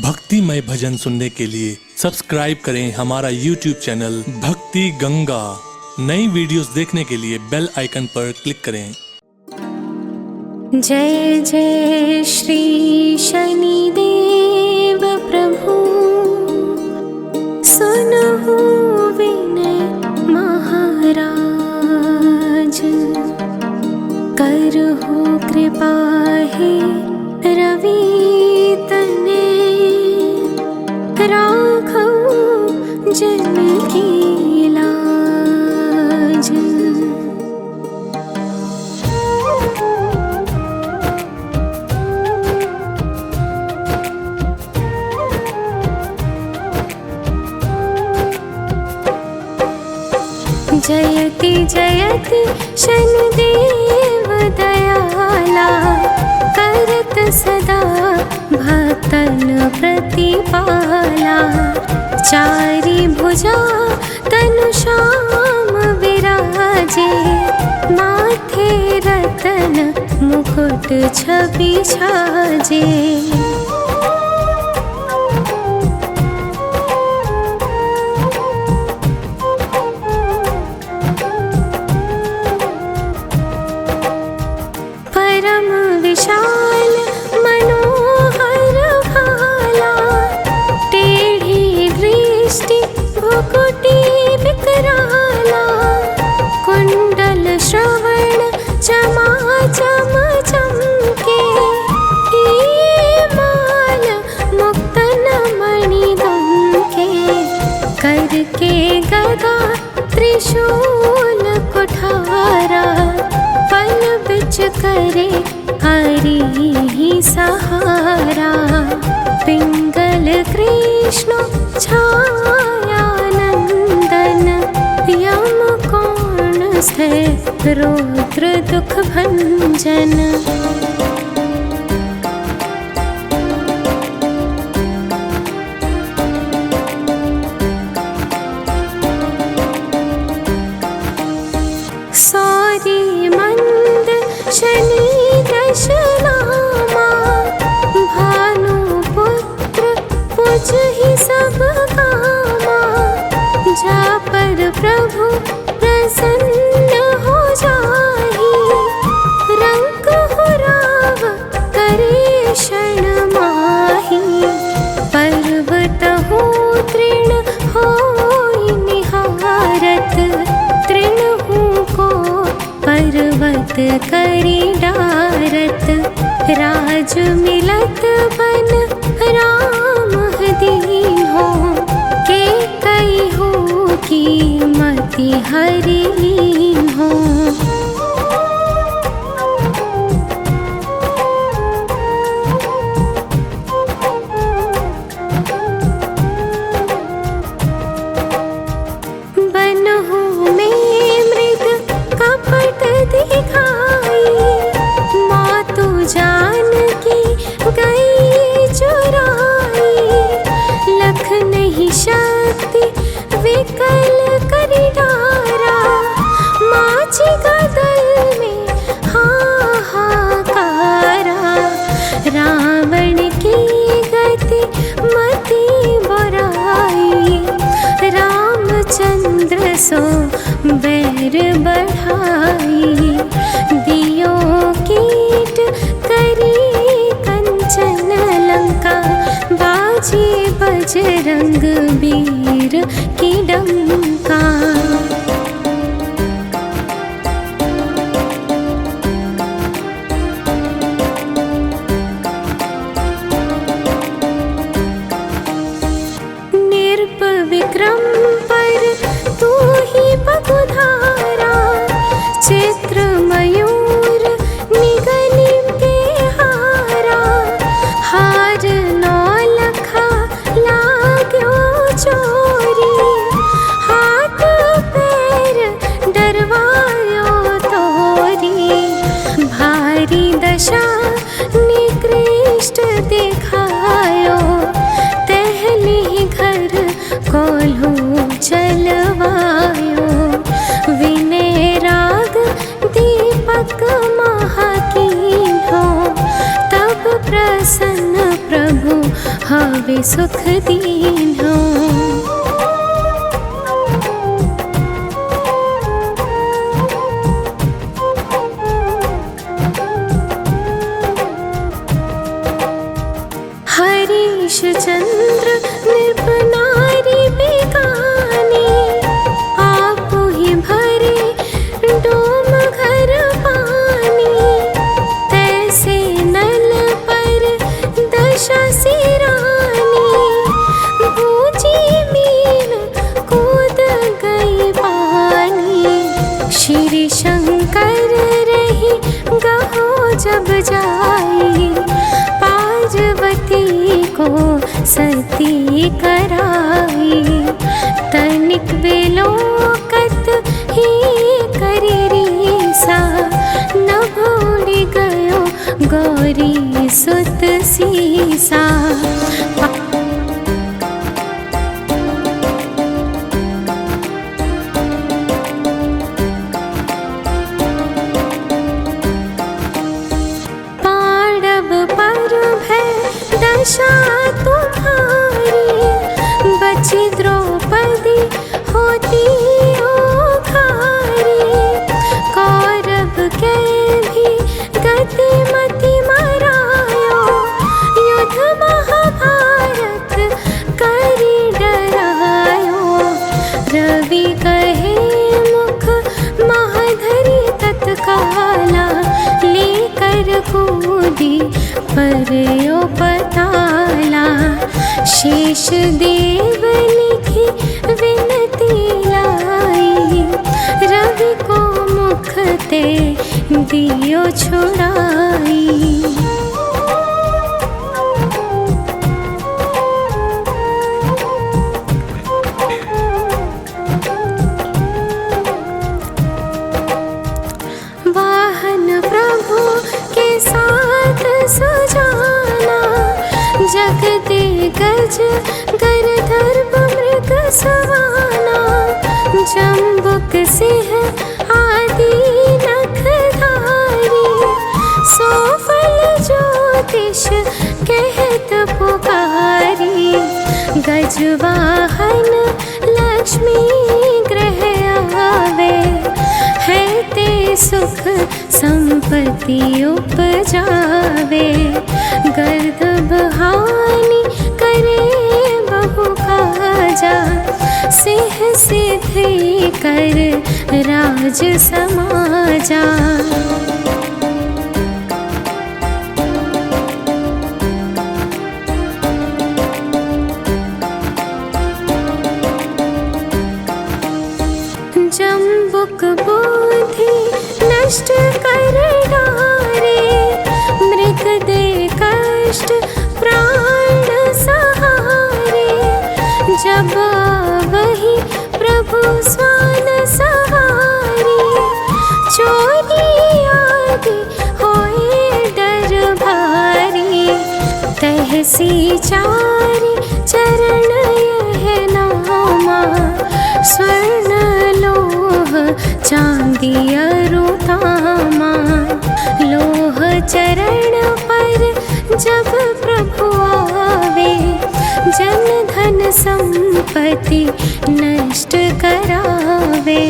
भक्तिमय भजन सुनने के लिए सब्सक्राइब करें हमारा YouTube चैनल भक्ति गंगा। नई वीडियोस देखने के लिए बेल आइकन पर क्लिक करें। जय जय श्री शनिदेव प्रभु, सुनहु विनय महाराज, करहु कृपा हे रवि तने, राखौ जन की लाज। जयति जयति शनिदेव दयाला, करत सदा भक्तन प्रतिपाला। चारि भुजा तनु श्याम विराजे, माथे रतन मुकुट छवि छाजे। परम विशाल मनोहर भाला, टेढ़ी दृष्टि भुकुटी विकराला। कुंडल श्रवण चमा चम चमके, ये माल मुक्तन मणि दमके। करके गदा त्रिशूल कुठारा, पल बिच करे हरि ही सहारा। पिंगल कृष्ण छाया नंदन, यम कोण से रुद्र दुख भंजन। सौरी मंद शनि दश नामा, भानु पुत्र पुज ही सब कामा। जा पर प्रभु प्रसन्न हो जाहि, रंग हो राव करे क्षण माहि। पर्वत हो तृण होई निहारत, तृण को पर्वत करी डारत। राज मिलत बन राम दीन हो, के कई हो की मति हरि लीन हो। बनहु में मृग कपट दिखाई, मातु जानकी गई चुराई। लख नहीं शक्ति विकल करी डारा, माची गदल में हाहाकारा। रावण की गति मति बुराई, रामचंद्र सो बैर बढ़ाई। दियो कीट करी कंचन लंका, बाजी बजरंग वीर की डंका। निर्प विक्रम पर तू ही पगुधारा, चित्र मयूर निगनी के हारा। हार नौ लखा लाग्यो चोरी, हाथ पैर डरवायो तोरी। भारी दशा निकृष्ट दिखायो, तहली घर कोल्हू चलवायो। विनय राग दीपक महाकीन हो, तब प्रसन्न प्रभु हवे सुख दीन्हा। हरीश चंद्र नृपनारी बेगानी, आप ही भरे डोम घर पानी। तैसे नल पर दशा सिरानी, बूझी मीन कूद गई पानी। श्री शंकर रही गहो जब जाई, पार्वती को सती कराई। तनिक बेलोकत ही करी रीसा, न भूल गयो गौरी सुत सीसा। दशा तुम्हारी, बची द्रौपदी होती ओ भारी। कौरव के भी गति मति मरायो, युद्ध महाभारत करी डरायो। रवि कहे मुख महाधरी तत्काला, लेकर कूदी परयो पताला। शेष देव लिखी विनती लाई, रवि को मुख ते दियो छुड़ाई। वाहन प्रभु के साथ सुजाना, जग दे गज गरधर्व मृग सवाना। जम्बुक सिंह आदि नखधारी, सो फल ज्योतिष कहत पुकारी। गजवाहन लक्ष्मी ग्रह आवे, है ते सुख संपत्ति उपजावे। गर्दभ हानि करे बहु काजा, सिंह सिद्धि कर राज समाजा। जम्बुक बुद्धि नष्ट कर डारे, मृग दे कष्ट प्राण सहारे। जब वही प्रभु स्वान सहारे, चोरी आदि होए डर भारी। तहसी चारि चरण यह नामा, स्वर्ण लोह चांदी अरु तामा। लोह चरण पर जब प्रभु आवे, जन धन संपत्ति नष्ट करावे।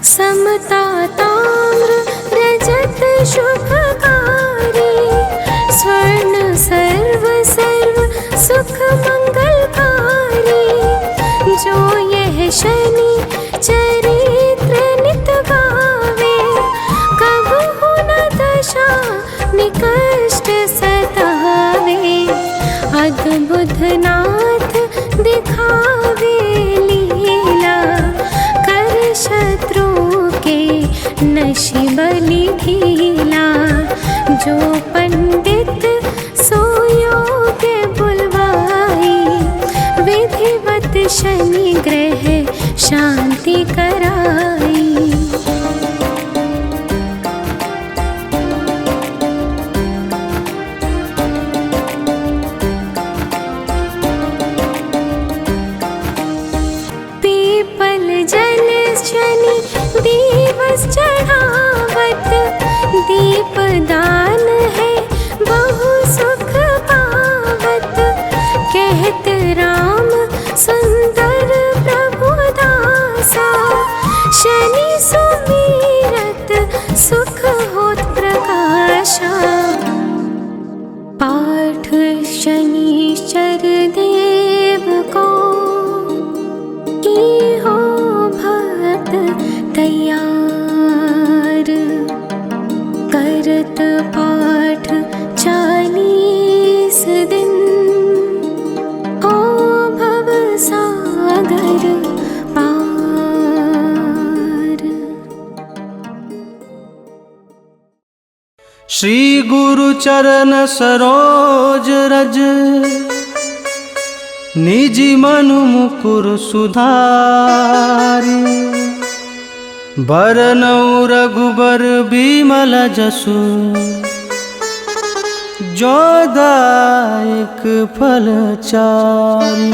समता ताम्र रजत शुभकारी, स्वर्ण सर्व सर्व सुख मंगलकारी। जो यह शनि चरित्र नित गावे, कबहु न दशा निकष्ट सतावे। अद्भुत नाथ दिखावे लीला, कर शत्रु के नशि बलि ढीला। जो पंडित सो योग्य बुलवाई, विधिवत शनि ग्रह शांति कर दिवस चढ़ावत दीपदान है बहु सुख पावत। कहत राम सुंदर प्रभु दासा शनि सुमीरत सुख होत प्रकाशा। पाठ शनिश्चर देव को की हो भक्त तैयार। करत पाठ 40 दिन हो भव सागर पार। श्री गुरु चरण सरोज रज निज मनु मुकुर सुधारी। बरनउँ रघुबर बिमल जसु जो दायक फल चारि।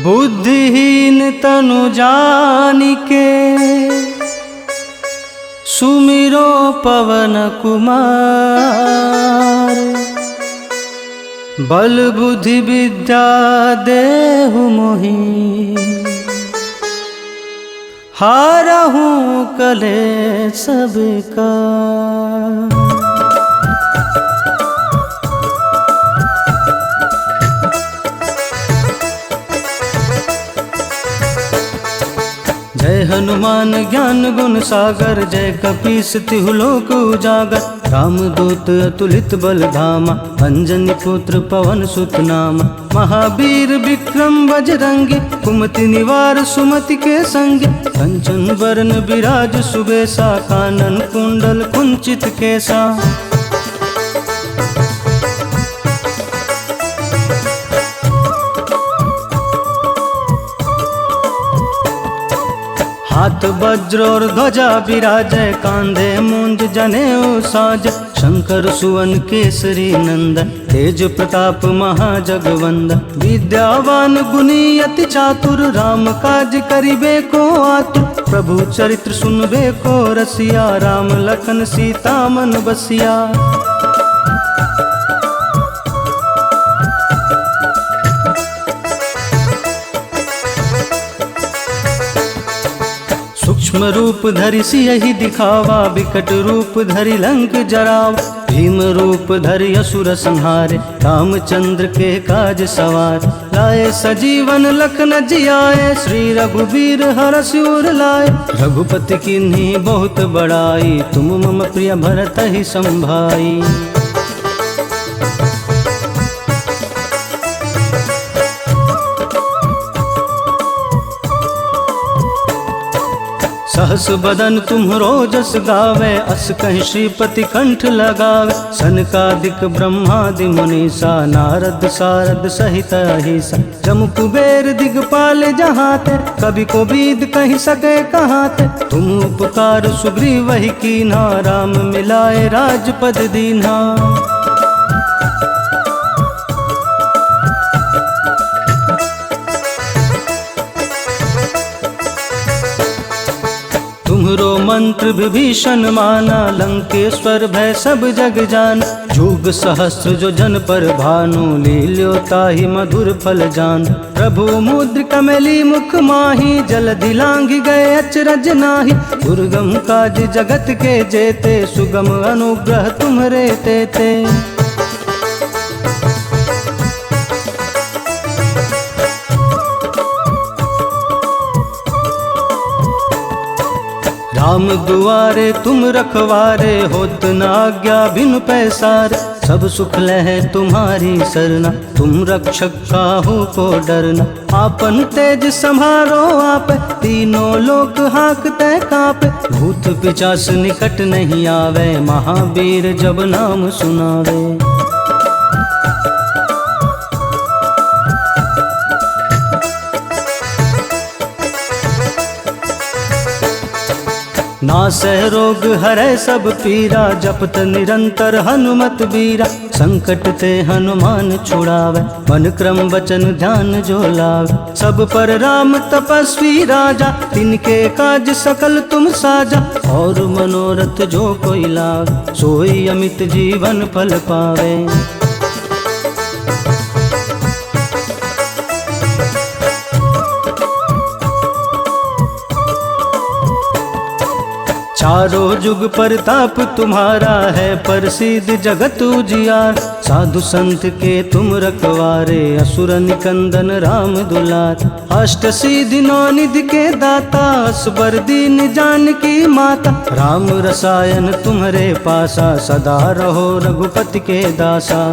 बुद्धिहीन तनु जानिके सुमिरो पवन कुमार। बल बुद्धि विद्या देहु मोहि हारहु कलेश विकार। जय हनुमान ज्ञान गुण सागर जय कपीस तिहु लोक उजागर। रामदूत अतुलित बल धामा अंजनी पुत्र पवन सुत नामा। महावीर विक्रम बजरंगी कुमति निवार सुमति के संगी। कंचन बरन विराज सुबेसा कानन कुंडल कुंचित केसा। हाथ वज्र और ध्वजा विराजय कांधे मूंज जनेऊ साज। शंकर सुवन केसरी नंदन तेज प्रताप महाजगवंदन। विद्यावान गुणी अति चातुर राम काज करिबे को आतुर। प्रभु चरित्र सुनबे को रसिया राम लखन सीता मन बसिया। सूक्ष्म रूप धरि सियहि दिखावा बिकट रूप धरि लंक जरावा। भीम रूप धरि असुर संहारे रामचंद्र के काज सवार। लाए सजीवन लखन जियाए श्री रघुबीर हरषि उर लाए। रघुपति कीन्ही बहुत बड़ाई तुम मम प्रिय भरतहि संभाई। सहस बदन तुम्हरो जस गावे अस कहि श्रीपति कंठ लगावे। सनकादिक ब्रह्मादि मुनीसा नारद सारद सहित अहिसा। जम कुबेर दिगपाल जहाते कवि को बीद कहि सके कहाते। तुम उपकार सुग्रीव वही कीन्हा राम मिलाए राजपद दीन्हा। तुम्हरो मंत्र विभीषण माना लंकेश्वर भय सब जग जान। जुग सहस्र जो जन पर भानु लील्यो ताहि मधुर फल जान। प्रभु मुद्र कमली मुख माही जलधि लांघि गए अचरज नाही। दुर्गम काज जगत के जेते सुगम अनुग्रह तुम्हरे तेते। राम दुआरे तुम रखवारे होत न आज्ञा बिनु पैसारे। सब सुख लहै तुम्हारी सरना तुम रक्षक काहू को डरना। आपन तेज संभारो आप तीनों लोक हाँकते कापे। भूत पिशाच निकट नहीं आवे महावीर जब नाम सुनावे। नासै रोग हरै सब पीरा, जपत निरंतर हनुमत बीरा। संकट ते हनुमान छुड़ावे, मन क्रम वचन ध्यान जो लावे। सब पर राम तपस्वी राजा, तिनके काज सकल तुम साजा। और मनोरथ जो कोई लावे, सोई अमित जीवन फल पावे। चारों जुग परताप तुम्हारा है, प्रसिद्ध जगत उजियार। साधु संत के तुम रखवारे, असुर निकंदन राम दुलार। अष्ट सिद्धि नौ निधि के दाता, असबर दीन जानकी माता। राम रसायन तुम्हारे पासा, सदा रहो रघुपति के दासा।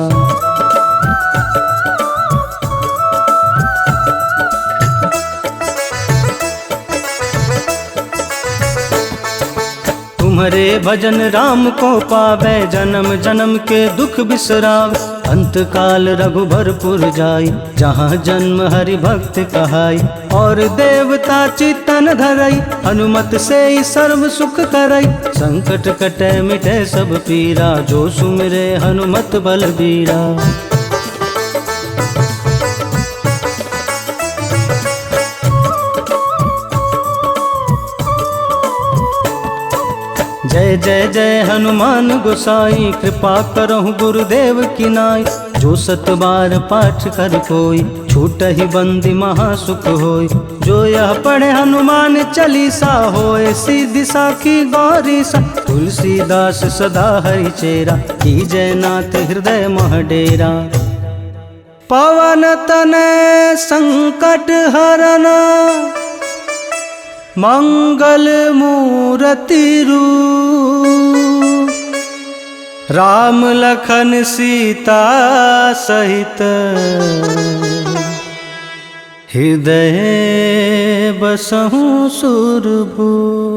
तुम्हारे भजन राम को पावे, जन्म जन्म के दुख बिसरावे। अंत काल रघुबरपुर जाई, जहाँ जन्म हरि भक्त कहाई। और देवता चितन धरई, हनुमत से ही सर्व सुख करई। संकट कटे मिटे सब पीरा, जो सुमिरे हनुमत बलबीरा। जय जय जय हनुमान गोसाई, कृपा करहु गुरुदेव की नाई। जो सत बार पाठ कर कोई, छूट ही बंदी महासुख होय। जो यह पढ़े हनुमान चालीसा, होए सिद्धि साखी गौरी सा। तुलसीदास सदा हरि चेरा, की जय नाथ हृदय मह डेरा। पवन तनय संकट हरना, मंगल मूरति रूप। राम लखन सीता सहित, हृदय बसहु सुरभूप।